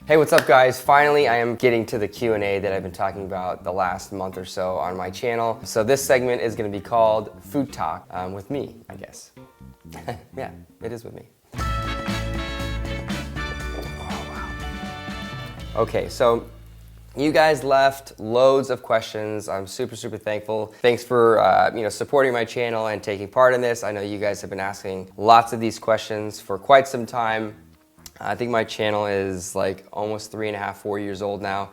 Hey, what's up guys? Finally, I am getting to the Q&A that I've been talking about the last month or so on my channel. So this segment is gonna be called Food Talk with me, I guess. Yeah, it is with me. Oh, wow. Okay, so you guys left loads of questions. I'm super thankful. Thanks for supporting my channel and taking part in this. I know you guys have been asking lots of these questions for quite some time. I think my channel is like almost 3.5, 4 years old now.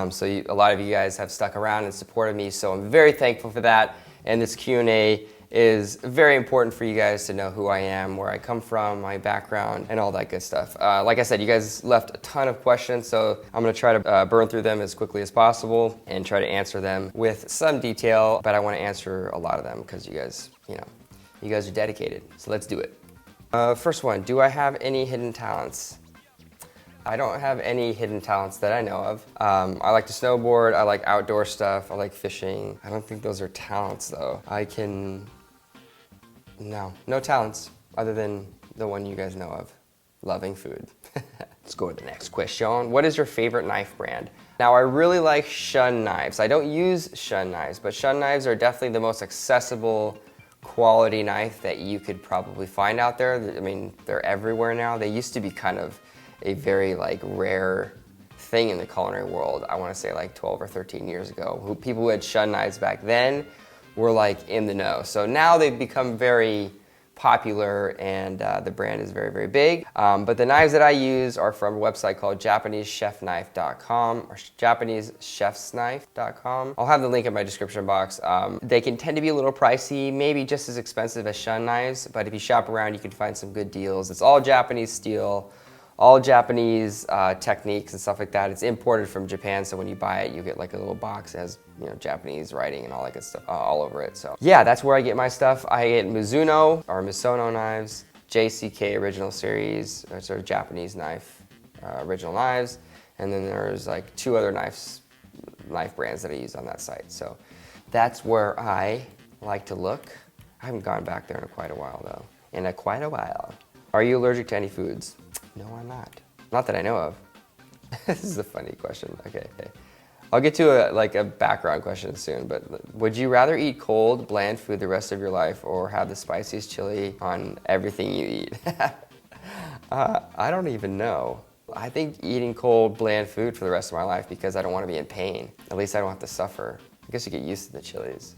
So a lot of you guys have stuck around and supported me, so I'm very thankful for that. And this Q&A is very important for you guys to know who I am, where I come from, my background, and all that good stuff. Like I said, you guys left a ton of questions, so I'm gonna try to burn through them as quickly as possible and try to answer them with some detail, but I wanna answer a lot of them because you guys are dedicated, so let's do it. First one, do I have any hidden talents? I don't have any hidden talents that I know of. I like to snowboard, I like outdoor stuff, I like fishing. I don't think those are talents though. No talents other than the one you guys know of, loving food. Let's go to the next question. What is your favorite knife brand? Now I really like Shun knives. I don't use Shun knives, but Shun knives are definitely the most accessible quality knife that you could probably find out there. I mean, they're everywhere now. They used to be kind of a very rare thing in the culinary world. I want to say like 12 or 13 years ago. People who had Shun knives back then were like in the know. So now they've become very popular and the brand is very big. But the knives that I use are from a website called JapaneseChefKnife.com or JapaneseChefsKnife.com. I'll have the link in my description box. They can tend to be a little pricey, maybe just as expensive as Shun knives, but if you shop around, you can find some good deals. It's all Japanese steel, all Japanese techniques and stuff like that. It's imported from Japan, so when you buy it, you get like a little box that has Japanese writing and all that good stuff all over it. So yeah, that's where I get my stuff. I get Mizuno or Misono knives, JCK Original Series, sort of Japanese knife, original knives, and then there's like 2 other knife brands that I use on that site. So that's where I like to look. I haven't gone back there in quite a while though. Quite a while. Are you allergic to any foods? No, I'm not. Not that I know of. This is a funny question. Okay. I'll get to a background question soon, but would you rather eat cold, bland food the rest of your life or have the spiciest chili on everything you eat? I don't even know. I think eating cold, bland food for the rest of my life because I don't want to be in pain. At least I don't have to suffer. I guess you get used to the chilies.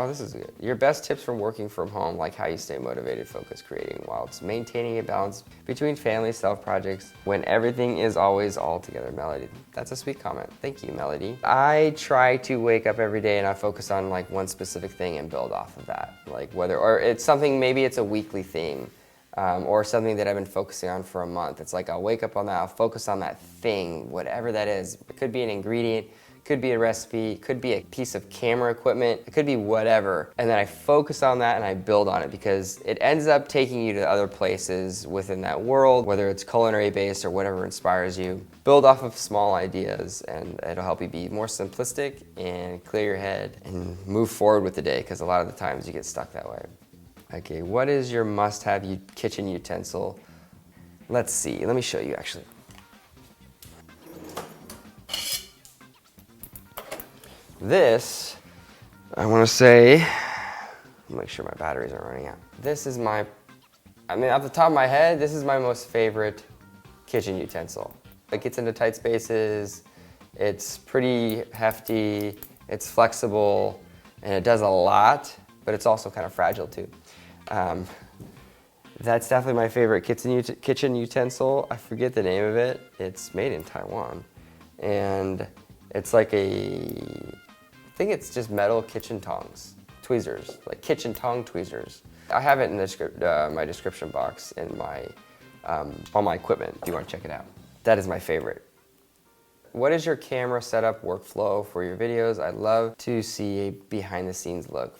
This is good. Your best tips from working from home, like how you stay motivated, focused, creating while it's maintaining a balance between family, self-projects, when everything is always all together. Melody, that's a sweet comment. Thank you, Melody. I try to wake up every day and I focus on one specific thing and build off of that. Or it's something, maybe it's a weekly theme, or something that I've been focusing on for a month. It's like I'll wake up on that, I'll focus on that thing, whatever that is. It could be an ingredient, could be a recipe, could be a piece of camera equipment, it could be whatever. And then I focus on that and I build on it because it ends up taking you to other places within that world, whether it's culinary based or whatever inspires you. Build off of small ideas and it'll help you be more simplistic and clear your head and move forward with the day because a lot of the times you get stuck that way. Okay, what is your must-have kitchen utensil? Let's see, let me show you actually. This, I want to say, make sure my batteries aren't running out. This is off the top of my head, this is my most favorite kitchen utensil. It gets into tight spaces, it's pretty hefty, it's flexible, and it does a lot, but it's also kind of fragile too. That's definitely my favorite kitchen utensil. I forget the name of it. It's made in Taiwan. And it's I think it's just metal kitchen tongs, tweezers, like kitchen tong tweezers. I have it in my description box in all my equipment if you want to check it out. That is my favorite. What is your camera setup workflow for your videos? I'd love to see a behind the scenes look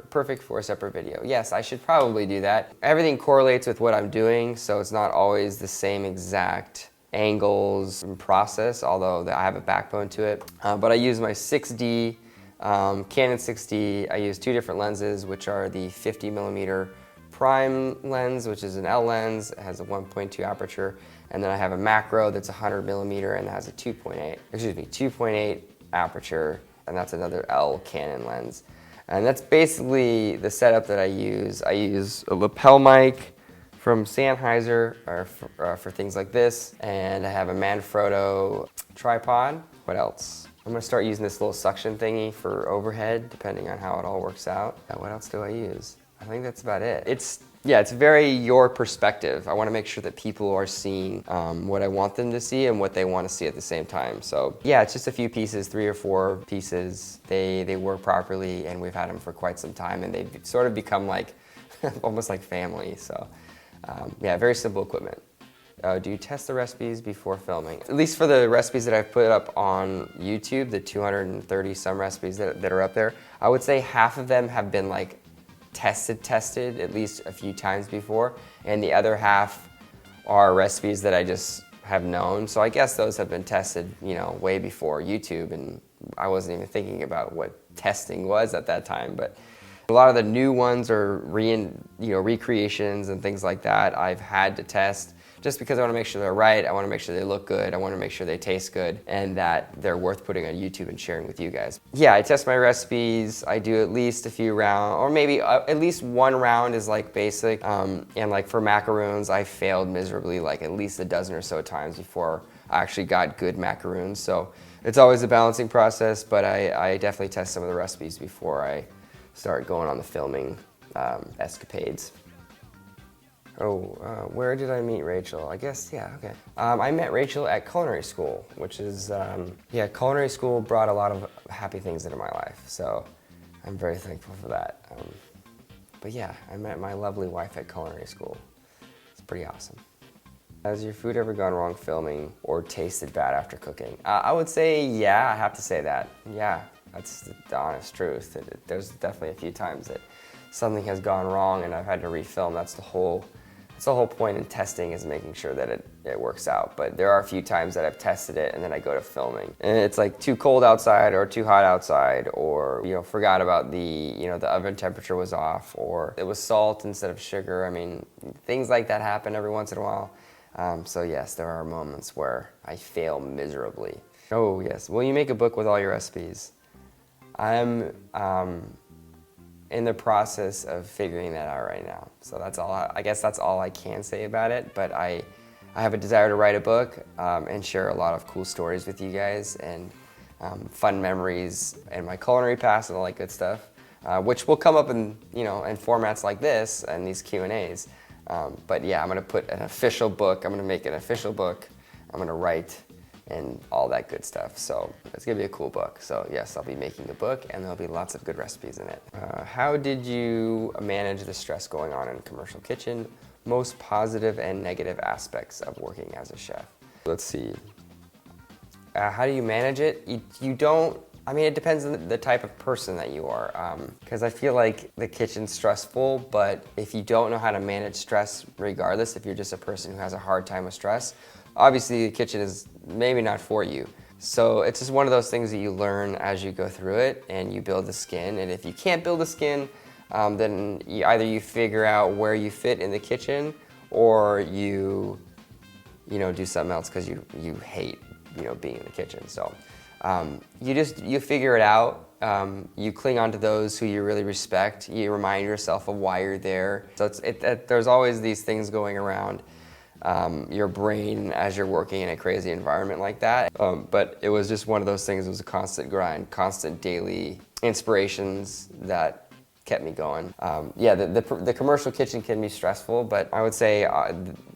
perfect for a separate video. Yes, I should probably do that. Everything correlates with what I'm doing, so it's not always the same exact angles and process, although I have a backbone to it. But I use my 6D Canon 6D. I use 2 different lenses, which are the 50mm prime lens, which is an L lens. It has a 1.2 aperture. And then I have a macro that's 100 millimeter and has a 2.8 aperture, and that's another L Canon lens. And that's basically the setup that I use. I use a lapel mic from Sennheiser for things like this, and I have a Manfrotto tripod. What else? I'm gonna start using this little suction thingy for overhead, depending on how it all works out. What else do I use? I think that's about it. It's very your perspective. I wanna make sure that people are seeing what I want them to see and what they wanna see at the same time. So yeah, it's just a few pieces, 3 or 4 pieces. They work properly, and we've had them for quite some time, and they've sort of become like, almost like family. So yeah, very simple equipment. Do you test the recipes before filming? At least for the recipes that I've put up on YouTube, the 230 some recipes that are up there, I would say half of them have been like tested at least a few times before, and the other half are recipes that I just have known. So I guess those have been tested, you know, way before YouTube, and I wasn't even thinking about what testing was at that time. But a lot of the new ones are recreations and things like that I've had to test, just because I want to make sure they're right, I want to make sure they look good, I want to make sure they taste good, and that they're worth putting on YouTube and sharing with you guys. Yeah, I test my recipes, I do at least a few rounds, or maybe at least one round is like basic, and like for macaroons, I failed miserably like at least a dozen or so times before I actually got good macaroons. So it's always a balancing process, but I definitely test some of the recipes before I start going on the filming escapades. Where did I meet Rachel? I guess, yeah, okay. I met Rachel at culinary school, which is, culinary school brought a lot of happy things into my life, so I'm very thankful for that. But yeah, I met my lovely wife at culinary school. It's pretty awesome. Has your food ever gone wrong filming or tasted bad after cooking? I would say, yeah, I have to say that. Yeah, that's the honest truth. There's definitely a few times that something has gone wrong and I've had to refilm. That's the whole point in testing, is making sure that it works out. But there are a few times that I've tested it and then I go to filming, and it's like too cold outside or too hot outside, or forgot about the oven temperature was off, or it was salt instead of sugar. I mean, things like that happen every once in a while. So yes, there are moments where I fail miserably. Oh yes, will you make a book with all your recipes? I'm in the process of figuring that out right now. So that's all. I guess that's all I can say about it. But I have a desire to write a book and share a lot of cool stories with you guys, and fun memories and my culinary past and all that good stuff, which will come up in in formats like this and these Q&As. But yeah, I'm gonna put an official book. I'm gonna make an official book. I'm gonna write and all that good stuff. So it's gonna be a cool book. So yes, I'll be making a book, and there'll be lots of good recipes in it. How did you manage the stress going on in a commercial kitchen? Most positive and negative aspects of working as a chef. Let's see. How do you manage it? You don't, I mean, it depends on the type of person that you are. Because I feel like the kitchen's stressful, but if you don't know how to manage stress regardless, if you're just a person who has a hard time with stress, obviously the kitchen is maybe not for you. So it's just one of those things that you learn as you go through it, and you build the skin. And if you can't build the skin, then either you figure out where you fit in the kitchen, or you do something else because you hate being in the kitchen. So you figure it out. You cling on to those who you really respect. You remind yourself of why you're there. So there's always these things going around your brain as you're working in a crazy environment like that. But it was just one of those things. It was a constant grind, constant daily inspirations that kept me going. Yeah, the commercial kitchen can be stressful, but I would say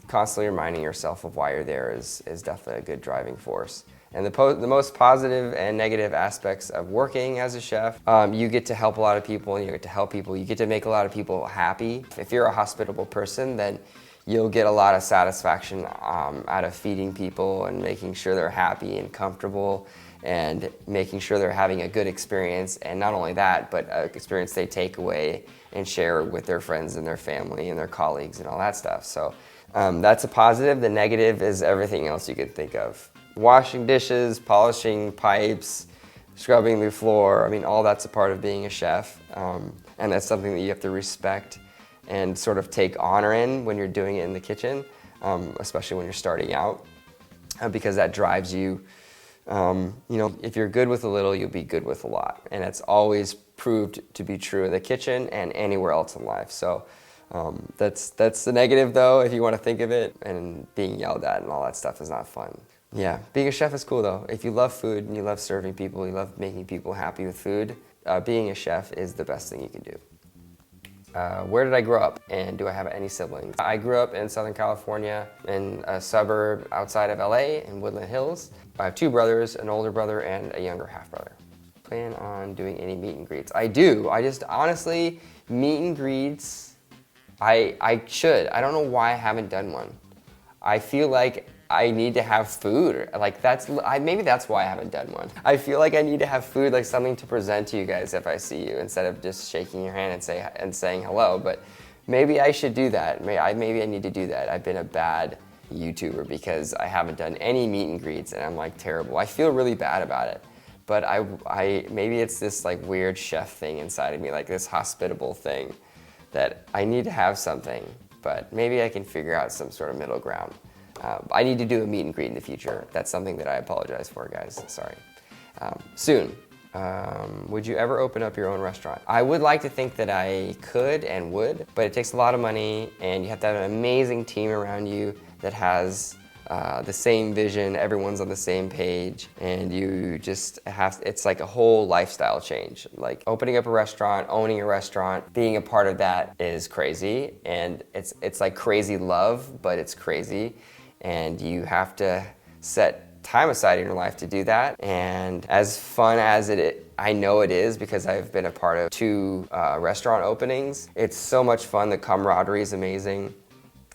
constantly reminding yourself of why you're there is definitely a good driving force. And the most positive and negative aspects of working as a chef, you get to help a lot of people, and you get to help people. You get to make a lot of people happy. If you're a hospitable person, then you'll get a lot of satisfaction out of feeding people and making sure they're happy and comfortable, and making sure they're having a good experience. And not only that, but an experience they take away and share with their friends and their family and their colleagues and all that stuff. So that's a positive. The negative is everything else you could think of. Washing dishes, polishing pipes, scrubbing the floor. I mean, all that's a part of being a chef. And that's something that you have to respect and sort of take honor in when you're doing it in the kitchen. especially when you're starting out, because that drives you. If you're good with a little, you'll be good with a lot. And it's always proved to be true in the kitchen and anywhere else in life. So that's the negative though, if you want to think of it, and being yelled at and all that stuff is not fun. Yeah, being a chef is cool though. If you love food and you love serving people, you love making people happy with food, being a chef is the best thing you can do. Where did I grow up, and do I have any siblings? I grew up in Southern California in a suburb outside of LA in Woodland Hills. I have 2 brothers, an older brother and a younger half brother. Plan on doing any meet and greets? I do. I just honestly, meet and greets, I should. I don't know why I haven't done one. I feel like I need to have food. Like maybe that's why I haven't done one. I feel like I need to have food, like something to present to you guys if I see you, instead of just shaking your hand and saying hello. But maybe I should do that. Maybe I need to do that. I've been a bad YouTuber because I haven't done any meet and greets, and I'm like terrible. I feel really bad about it. But I maybe it's this like weird chef thing inside of me, like this hospitable thing, that I need to have something. But maybe I can figure out some sort of middle ground. I need to do a meet and greet in the future. That's something that I apologize for, guys. Sorry. Soon. Would you ever open up your own restaurant? I would like to think that I could and would, but it takes a lot of money, and you have to have an amazing team around you that has the same vision, everyone's on the same page, and you just it's like a whole lifestyle change. Like opening up a restaurant, owning a restaurant, being a part of that is crazy, and it's like crazy love, but it's crazy, and you have to set time aside in your life to do that. And as fun as I know it is, because I've been a part of 2 restaurant openings, it's so much fun. The camaraderie is amazing,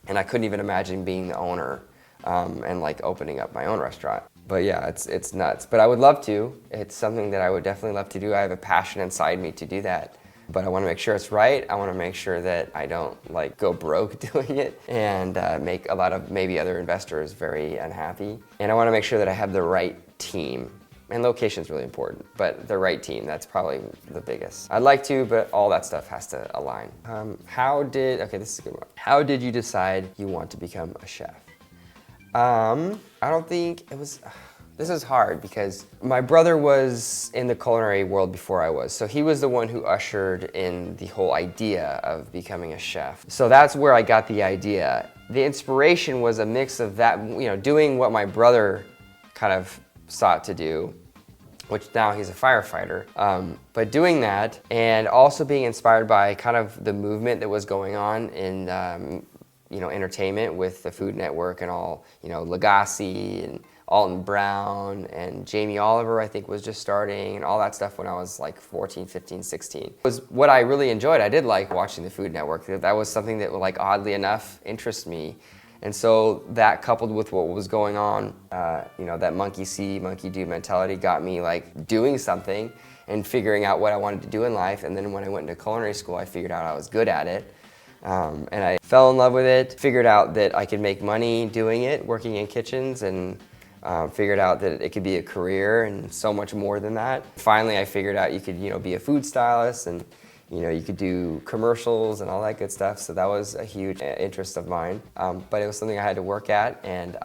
and I couldn't even imagine being the owner and like opening up my own restaurant. But yeah, it's nuts. But I would love to. It's something that I would definitely love to do. I have a passion inside me to do that. But I want to make sure it's right. I want to make sure that I don't like go broke doing it and make a lot of maybe other investors very unhappy. And I want to make sure that I have the right team. And location is really important, but the right team, that's probably the biggest. I'd like to, but all that stuff has to align. Okay, this is a good one. How did you decide you want to become a chef? I don't think it was... This is hard because my brother was in the culinary world before I was. So he was the one who ushered in the whole idea of becoming a chef. So that's where I got the idea. The inspiration was a mix of that, doing what my brother kind of sought to do, which now he's a firefighter. But doing that, and also being inspired by kind of the movement that was going on in entertainment with the Food Network and all, Legacy and Alton Brown and Jamie Oliver, I think, was just starting, and all that stuff when I was like 14, 15, 16. It was what I really enjoyed. I did like watching the Food Network. That was something that, like, oddly enough, interested me. And so that, coupled with what was going on, that monkey see, monkey do mentality, got me like doing something and figuring out what I wanted to do in life. And then when I went into culinary school, I figured out I was good at it. And I fell in love with it, figured out that I could make money doing it, working in kitchens, and figured out that it could be a career and so much more than that. Finally, I figured out you could, be a food stylist, and you could do commercials and all that good stuff. So that was a huge interest of mine. But it was something I had to work at, and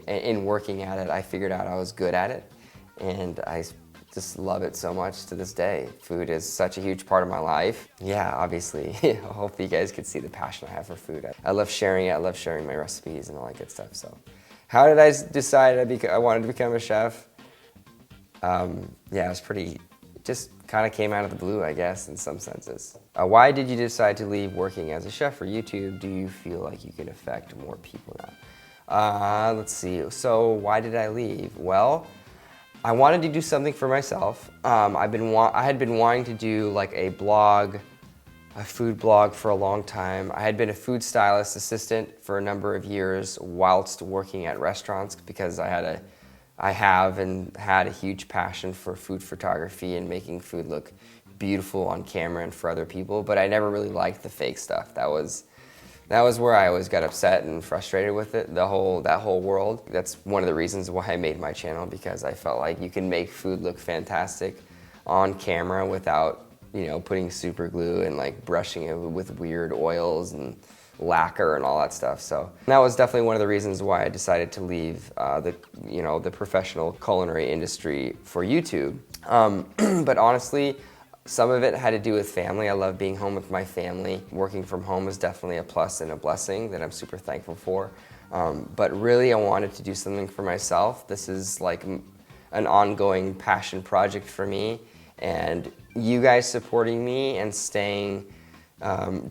in working at it, I figured out I was good at it, and I just love it so much to this day. Food is such a huge part of my life. Yeah, obviously, hopefully you guys could see the passion I have for food. I love sharing it. I love sharing my recipes and all that good stuff. So, how did I decide I wanted to become a chef? Yeah, it was just kind of came out of the blue, I guess, in some senses. Why did you decide to leave working as a chef for YouTube? Do you feel like you can affect more people now? Let's see, so why did I leave? Well, I wanted to do something for myself. I had been wanting to do like a food blog for a long time. I had been a food stylist assistant for a number of years whilst working at restaurants, because I have and had a huge passion for food photography and making food look beautiful on camera and for other people, but I never really liked the fake stuff. That was where I always got upset and frustrated with it, that whole world. That's one of the reasons why I made my channel, because I felt like you can make food look fantastic on camera without, putting super glue and like brushing it with weird oils and lacquer and all that stuff. So that was definitely one of the reasons why I decided to leave the professional culinary industry for YouTube. But honestly, some of it had to do with family. I love being home with my family. Working from home is definitely a plus and a blessing that I'm super thankful for. But really, I wanted to do something for myself. This is like an ongoing passion project for me, and you guys supporting me and staying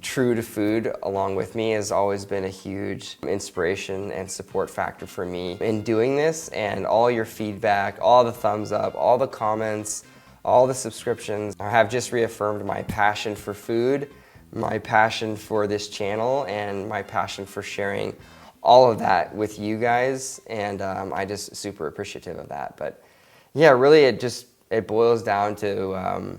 true to food along with me has always been a huge inspiration and support factor for me in doing this. And all your feedback, all the thumbs up, all the comments, all the subscriptions have just reaffirmed my passion for food, my passion for this channel, and my passion for sharing all of that with you guys. And I just super appreciative of that. But yeah, really it boils down to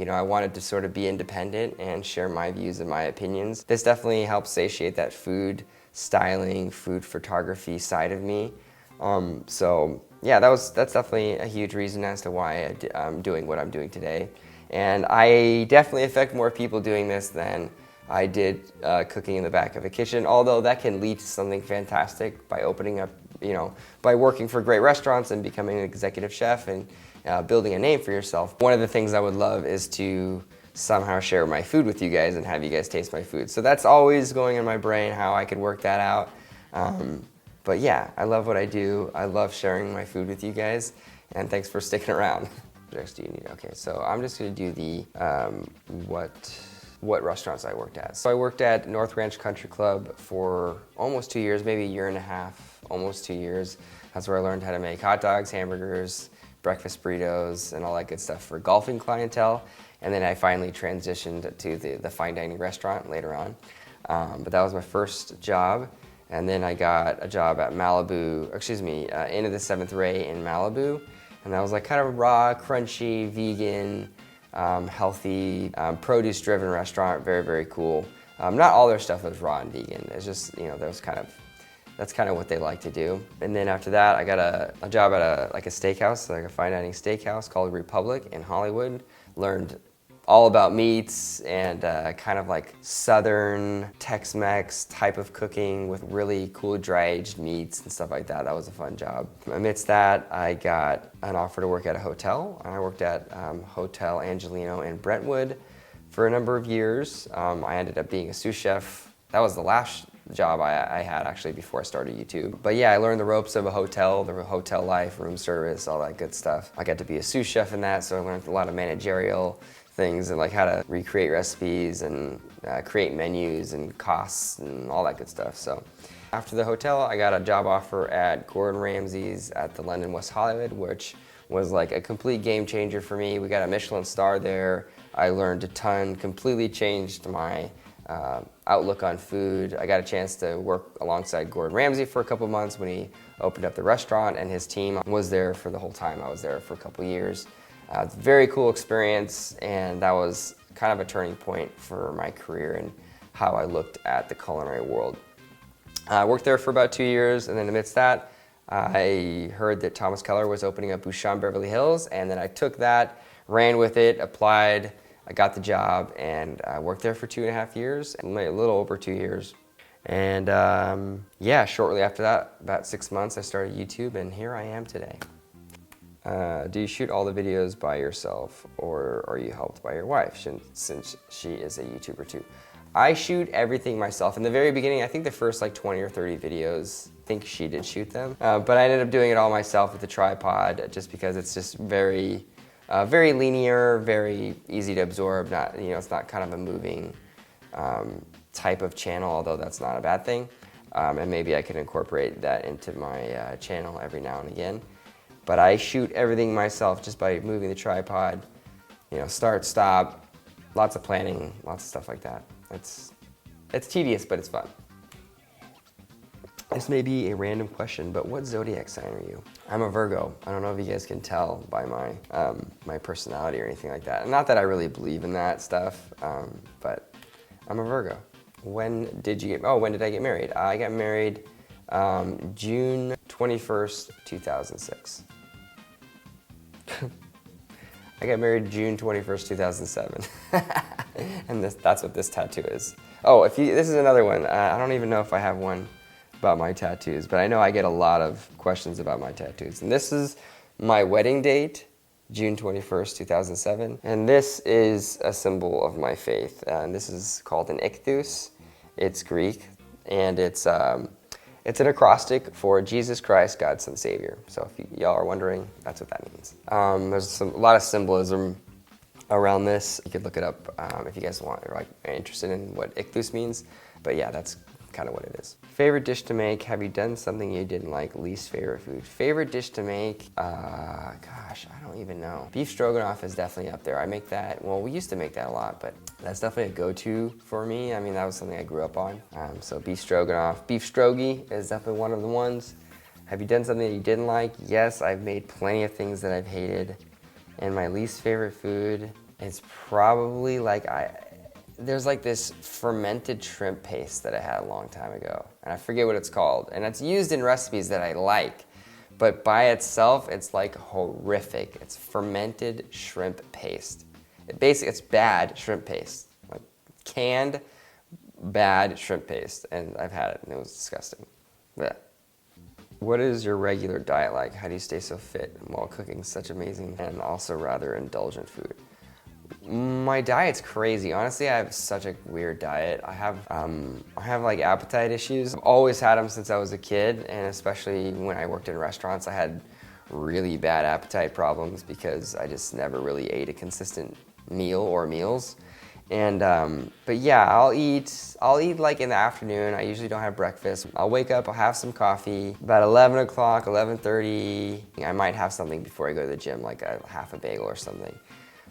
I wanted to sort of be independent and share my views and my opinions. This definitely helps satiate that food styling, food photography side of me. So yeah, that's definitely a huge reason as to why I'm doing what I'm doing today. And I definitely affect more people doing this than I did cooking in the back of a kitchen, although that can lead to something fantastic by opening up, by working for great restaurants and becoming an executive chef and building a name for yourself. One of the things I would love is to somehow share my food with you guys and have you guys taste my food. So that's always going in my brain, how I could work that out. But yeah, I love what I do. I love sharing my food with you guys, and thanks for sticking around. Okay, so I'm just gonna do the what restaurants I worked at. So I worked at North Ranch Country Club for almost 2 years, maybe a year and a half, almost 2 years. That's where I learned how to make hot dogs, hamburgers, breakfast burritos, and all that good stuff for golfing clientele. And then I finally transitioned to the fine dining restaurant later on. But that was my first job. And then I got a job at Into the Seventh Ray in Malibu. And that was like kind of raw, crunchy, vegan, healthy, produce-driven restaurant. Very, very cool. Not all their stuff was raw and vegan. It's just, that's kind of what they like to do. And then after that, I got a job at a steakhouse, like a fine dining steakhouse called Republic in Hollywood. Learned all about meats and kind of like Southern Tex-Mex type of cooking with really cool dry-aged meats and stuff like that. That was a fun job. Amidst that, I got an offer to work at a hotel. I worked at Hotel Angelino in Brentwood for a number of years. I ended up being a sous chef. That was the last job I had actually before I started YouTube. But yeah, I learned the ropes of a hotel, the hotel life, room service, all that good stuff. I got to be a sous chef in that, so I learned a lot of managerial things and like how to recreate recipes and create menus and costs and all that good stuff. So after the hotel, I got a job offer at Gordon Ramsay's at the London West Hollywood, which was like a complete game changer for me. We got a Michelin star there. I learned a ton, completely changed my outlook on food. I got a chance to work alongside Gordon Ramsay for a couple months when he opened up the restaurant, and his team was there for the whole time. I was there for a couple years. It's a very cool experience, and that was kind of a turning point for my career and how I looked at the culinary world. I worked there for about 2 years, and then amidst that, I heard that Thomas Keller was opening up Bouchon Beverly Hills, and then I took that, ran with it, applied, I got the job, and I worked there for 2.5 years, a little over 2 years. And yeah, shortly after that, about 6 months, I started YouTube, and here I am today. Do you shoot all the videos by yourself, or are you helped by your wife, since she is a YouTuber too? I shoot everything myself. In the very beginning, I think the first like 20 or 30 videos, I think she did shoot them. But I ended up doing it all myself with the tripod, just because it's just very linear, very easy to absorb. It's not kind of a moving type of channel, although that's not a bad thing. And maybe I could incorporate that into my channel every now and again. But I shoot everything myself just by moving the tripod, start, stop, lots of planning, lots of stuff like that. It's tedious, but it's fun. This may be a random question, but what zodiac sign are you? I'm a Virgo. I don't know if you guys can tell by my personality or anything like that. Not that I really believe in that stuff, but I'm a Virgo. When did I get married? I got married June 21st, 2006. I got married June 21st, 2007. And that's what this tattoo is. Oh, this is another one. I don't even know if I have one about my tattoos, but I know I get a lot of questions about my tattoos. And this is my wedding date, June 21st, 2007. And this is a symbol of my faith. And this is called an ichthus. It's Greek, and it's an acrostic for Jesus Christ, God's Son Savior. So if y'all are wondering, that's what that means. There's a lot of symbolism around this. You could look it up if you guys are interested in what ichthus means. But yeah, that's kind of what it is. Favorite dish to make? Have you done something you didn't like? Least favorite food? Favorite dish to make? Gosh, I don't even know. Beef stroganoff is definitely up there. I make that, well, we used to make that a lot, but that's definitely a go-to for me. I mean, that was something I grew up on. So beef stroganoff. Beef strogie is definitely one of the ones. Have you done something that you didn't like? Yes, I've made plenty of things that I've hated. And my least favorite food is probably there's like this fermented shrimp paste that I had a long time ago, and I forget what it's called. And it's used in recipes that I like, but by itself, it's like horrific. It's fermented shrimp paste. Basically, it's bad shrimp paste, like canned bad shrimp paste. And I've had it, and it was disgusting. Blech. What is your regular diet like? How do you stay so fit while cooking such amazing and also rather indulgent food? My diet's crazy. Honestly, I have such a weird diet. I have like appetite issues. I've always had them since I was a kid, and especially when I worked in restaurants, I had really bad appetite problems because I just never really ate a consistent meal or meals. And but yeah, I'll eat like in the afternoon. I usually don't have breakfast. I'll wake up, I'll have some coffee. About 11 o'clock, 11:30, I might have something before I go to the gym, like a half a bagel or something.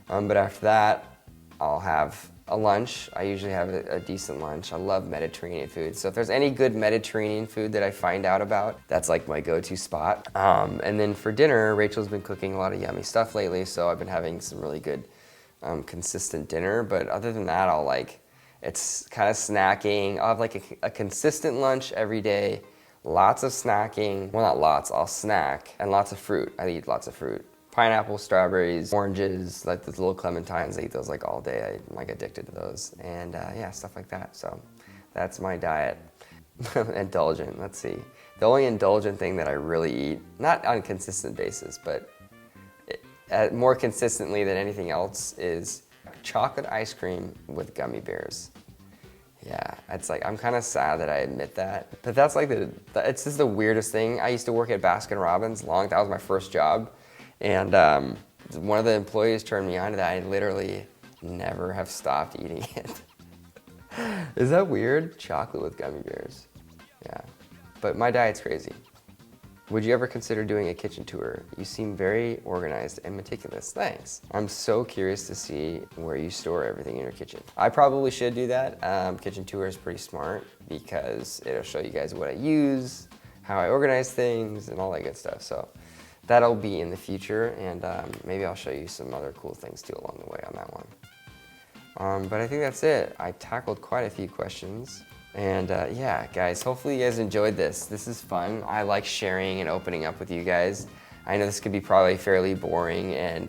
But after that, I'll have a lunch. I usually have a decent lunch. I love Mediterranean food. So if there's any good Mediterranean food that I find out about, that's like my go-to spot. And then for dinner, Rachel's been cooking a lot of yummy stuff lately, so I've been having some really good consistent dinner. But other than that, it's kind of snacking. I'll have like a consistent lunch every day, lots of snacking. Well, not lots, I'll snack, and lots of fruit. I eat lots of fruit. Pineapple, strawberries, oranges, like those little clementines. I eat those like all day. I'm like addicted to those. And yeah, stuff like that. So that's my diet. Indulgent, let's see. The only indulgent thing that I really eat, not on a consistent basis, but more consistently than anything else, is chocolate ice cream with gummy bears. Yeah, it's like, I'm kind of sad that I admit that. But that's like it's just the weirdest thing. I used to work at Baskin-Robbins that was my first job. And one of the employees turned me on to that. I literally never have stopped eating it. Is that weird? Chocolate with gummy bears. Yeah, but my diet's crazy. Would you ever consider doing a kitchen tour? You seem very organized and meticulous. Thanks. I'm so curious to see where you store everything in your kitchen. I probably should do that. Kitchen tour is pretty smart because it'll show you guys what I use, how I organize things, and all that good stuff. So that'll be in the future, and maybe I'll show you some other cool things too along the way on that one. But I think that's it. I tackled quite a few questions. And yeah, guys, hopefully you guys enjoyed this. This is fun. I like sharing and opening up with you guys. I know this could be probably fairly boring and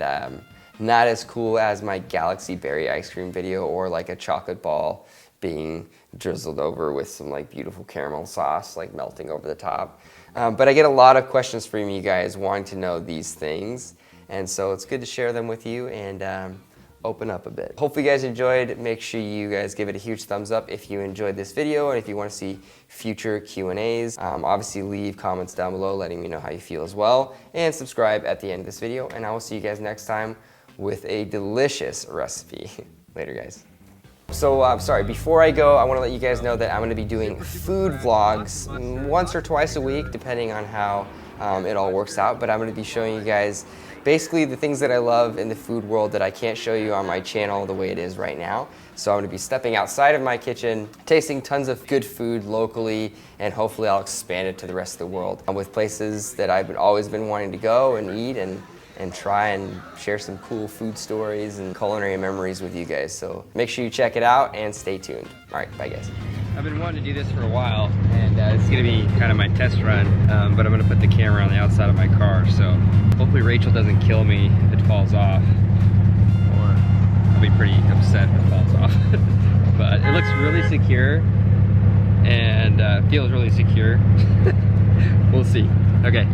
not as cool as my Galaxy Berry ice cream video or like a chocolate ball being drizzled over with some like beautiful caramel sauce like melting over the top. But I get a lot of questions from you guys wanting to know these things. And so it's good to share them with you and open up a bit. Hopefully you guys enjoyed. Make sure you guys give it a huge thumbs up if you enjoyed this video and if you want to see future Q&As. Obviously leave comments down below letting me know how you feel as well, and subscribe at the end of this video, and I will see you guys next time with a delicious recipe. Later, guys. So sorry, before I go, I want to let you guys know that I'm going to be doing food vlogs once or twice a week depending on how it all works out, but I'm going to be showing you guys basically the things that I love in the food world that I can't show you on my channel the way it is right now. So I'm going to be stepping outside of my kitchen, tasting tons of good food locally, and hopefully I'll expand it to the rest of the world with places that I've always been wanting to go and eat and try and share some cool food stories and culinary memories with you guys. So make sure you check it out and stay tuned. All right, bye guys. I've been wanting to do this for a while, and it's gonna be kind of my test run, but I'm gonna put the camera on the outside of my car, so hopefully Rachel doesn't kill me if it falls off, or I'll be pretty upset if it falls off. But it looks really secure, and feels really secure. We'll see. Okay.